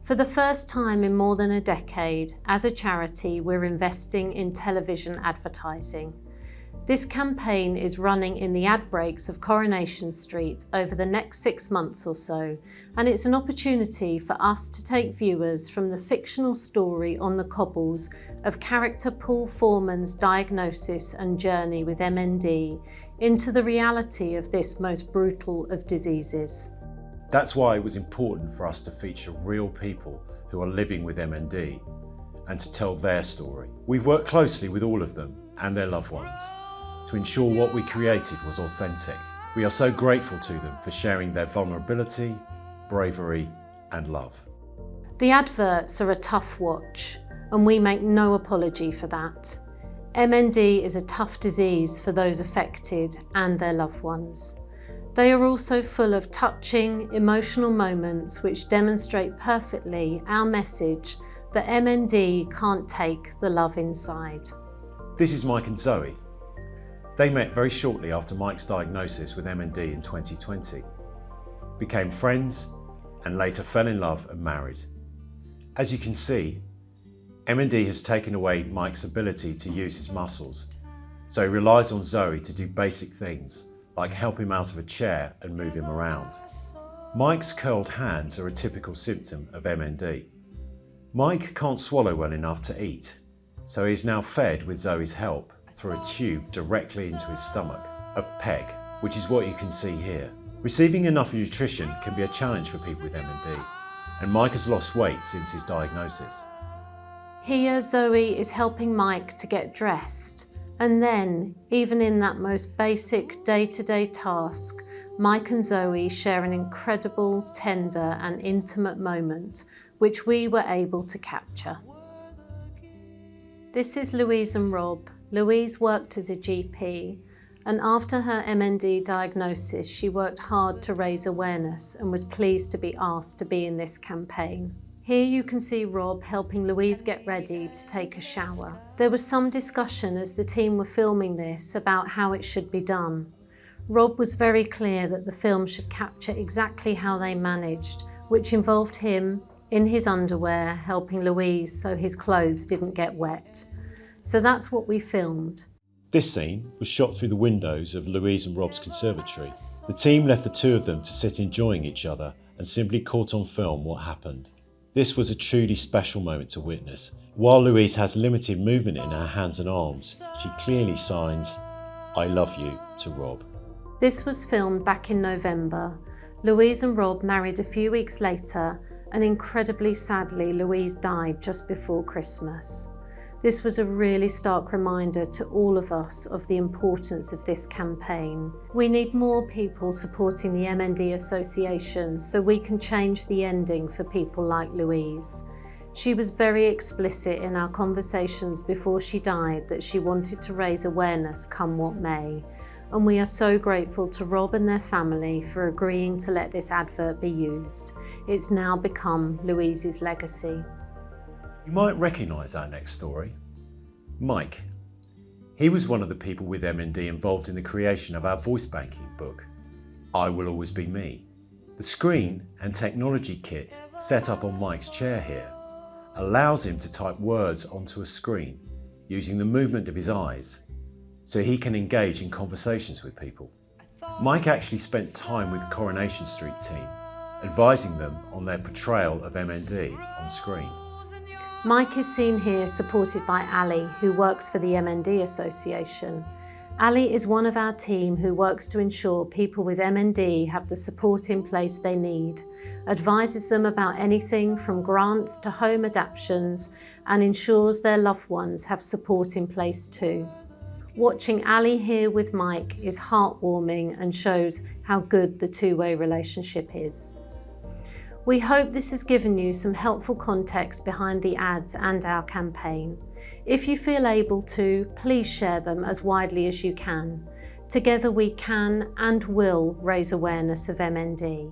For the first time in more than a decade, as a charity, we're investing in television advertising. This campaign is running in the ad breaks of Coronation Street over the next 6 months or so, and it's an opportunity for us to take viewers from the fictional story on the cobbles of character Paul Foreman's diagnosis and journey with MND into the reality of this most brutal of diseases. That's why it was important for us to feature real people who are living with MND and to tell their story. We've worked closely with all of them and their loved ones to ensure what we created was authentic. We are so grateful to them for sharing their vulnerability, bravery and love. The adverts are a tough watch, and we make no apology for that. MND is a tough disease for those affected and their loved ones. They are also full of touching, emotional moments which demonstrate perfectly our message that MND can't take the love inside. This is Mike and Zoe. They met very shortly after Mike's diagnosis with MND in 2020, became friends and later fell in love and married. As you can see, MND has taken away Mike's ability to use his muscles, so he relies on Zoe to do basic things like help him out of a chair and move him around. Mike's curled hands are a typical symptom of MND. Mike can't swallow well enough to eat, so he is now fed with Zoe's help through a tube directly into his stomach, a PEG, which is what you can see here. Receiving enough nutrition can be a challenge for people with MND, and Mike has lost weight since his diagnosis. Here, Zoe is helping Mike to get dressed. And then, even in that most basic day-to-day task, Mike and Zoe share an incredible, tender and intimate moment, which we were able to capture. This is Louise and Rob. Louise worked as a GP, and after her MND diagnosis, she worked hard to raise awareness and was pleased to be asked to be in this campaign. Here you can see Rob helping Louise get ready to take a shower. There was some discussion as the team were filming this about how it should be done. Rob was very clear that the film should capture exactly how they managed, which involved him in his underwear helping Louise so his clothes didn't get wet. So that's what we filmed. This scene was shot through the windows of Louise and Rob's conservatory. The team left the two of them to sit enjoying each other and simply caught on film what happened. This was a truly special moment to witness. While Louise has limited movement in her hands and arms, she clearly signs, "I love you" to Rob. This was filmed back in November. Louise and Rob married a few weeks later, and incredibly sadly, Louise died just before Christmas. This was a really stark reminder to all of us of the importance of this campaign. We need more people supporting the MND Association so we can change the ending for people like Louise. She was very explicit in our conversations before she died that she wanted to raise awareness come what may. And we are so grateful to Rob and their family for agreeing to let this advert be used. It's now become Louise's legacy. You might recognise our next story. Mike. He was one of the people with MND involved in the creation of our voice banking book, I Will Always Be Me. The screen and technology kit set up on Mike's chair here allows him to type words onto a screen using the movement of his eyes so he can engage in conversations with people. Mike actually spent time with the Coronation Street team, advising them on their portrayal of MND on screen. Mike is seen here supported by Ali, who works for the MND Association. Ali is one of our team who works to ensure people with MND have the support in place they need, advises them about anything from grants to home adaptations, and ensures their loved ones have support in place too. Watching Ali here with Mike is heartwarming and shows how good the two-way relationship is. We hope this has given you some helpful context behind the ads and our campaign. If you feel able to, please share them as widely as you can. Together we can and will raise awareness of MND.